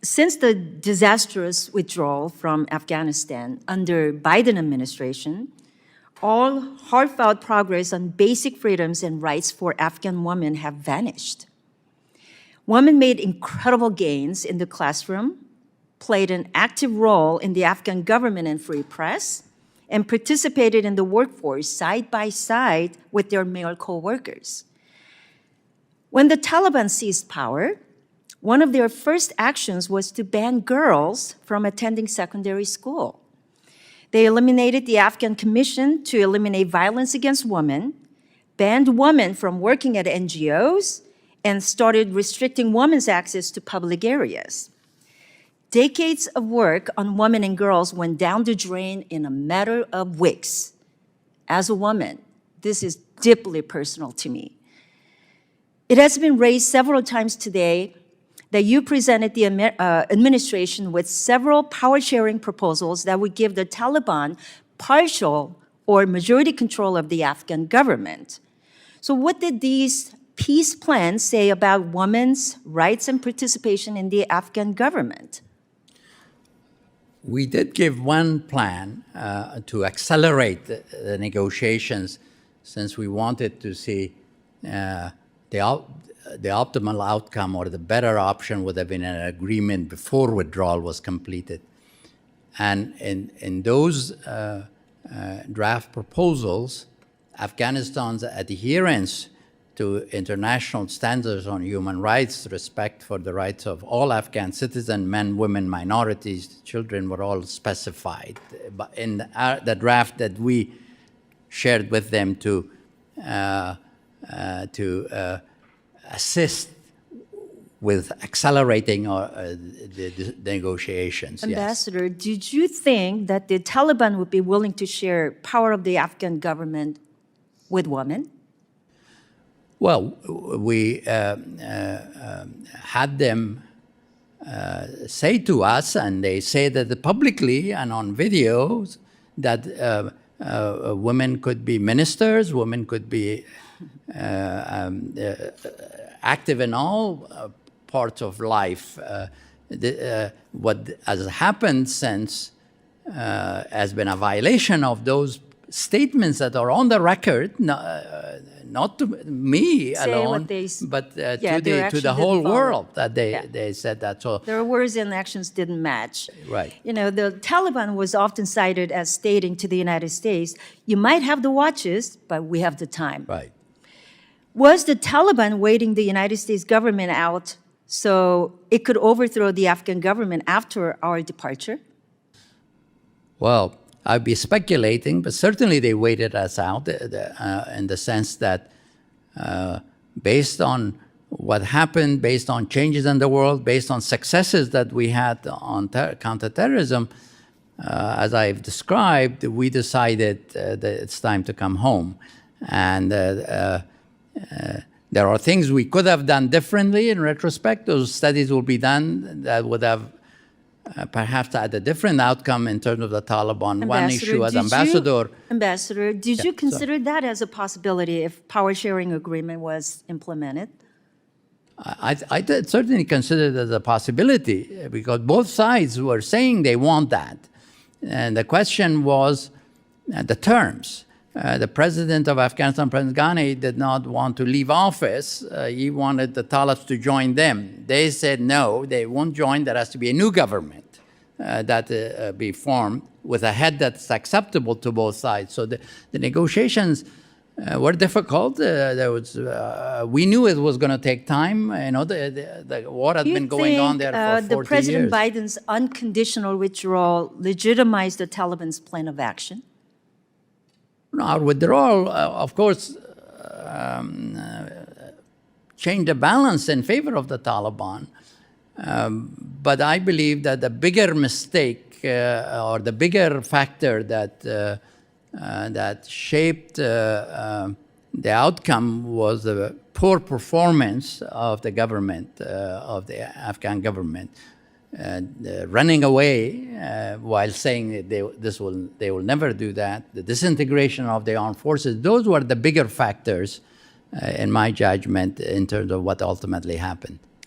Since the disastrous withdrawal from Afghanistan under Biden administration, all heartfelt progress on basic freedoms and rights for Afghan women have vanished. Women made incredible gains in the classroom, played an active role in the Afghan government and free press, and participated in the workforce side by side with their male co-workers. When the Taliban seized power, one of their first actions was to ban girls from attending secondary school. They eliminated the Afghan Commission to eliminate violence against women, banned women from working at NGOs, and started restricting women's access to public areas. Decades of work on women and girls went down the drain in a matter of weeks. As a woman, this is deeply personal to me. It has been raised several times today that you presented the administration with several power-sharing proposals that would give the Taliban partial or majority control of the Afghan government. So what did these peace plans say about women's rights and participation in the Afghan government? We did give one plan to accelerate the negotiations, since we wanted to see the optimal outcome, or the better option would have been an agreement before withdrawal was completed. And in those draft proposals, Afghanistan's adherence to international standards on human rights, respect for the rights of all Afghan citizens, men, women, minorities, children, were all specified in the draft that we shared with them to assist with accelerating the negotiations. Ambassador, yes. Did you think that the Taliban would be willing to share power of the Afghan government with women? Well, we had them say to us, and they say that publicly and on videos, that women could be ministers, women could be active in all parts of life. What has happened since has been a violation of those statements that are on the record, not to me alone, but to the whole world, that they said that. So their words and actions didn't match. Right. You know, the Taliban was often cited as stating to the United States, you might have the watches, but we have the time. Right. Was the Taliban waiting the United States government out so it could overthrow the Afghan government after our departure? Well, I'd be speculating, but certainly they waited us out in the sense that based on what happened, based on changes in the world, based on successes that we had on counterterrorism, as I've described, we decided that it's time to come home. And there are things we could have done differently in retrospect. Those studies will be done that would have perhaps had a different outcome in terms of the Taliban. One issue as ambassador. Ambassador, did you consider that as a possibility if power sharing agreement was implemented? I did certainly consider it as a possibility, because both sides were saying they want that. And the question was the terms. The president of Afghanistan, President Ghani, did not want to leave office. He wanted the Talibs to join them. They said no, they won't join. There has to be a new government that be formed with a head that's acceptable to both sides. So the negotiations were difficult. We knew it was going to take time. You know, the war had been going on there for 40 years. The President Biden's unconditional withdrawal legitimized the Taliban's plan of action? Our withdrawal, of course, changed the balance in favor of the Taliban. But I believe that the bigger mistake or the bigger factor that shaped the outcome was the poor performance of the government, of the Afghan government. Running away while saying that they will never do that, the disintegration of the armed forces, those were the bigger factors, in my judgment, in terms of what ultimately happened.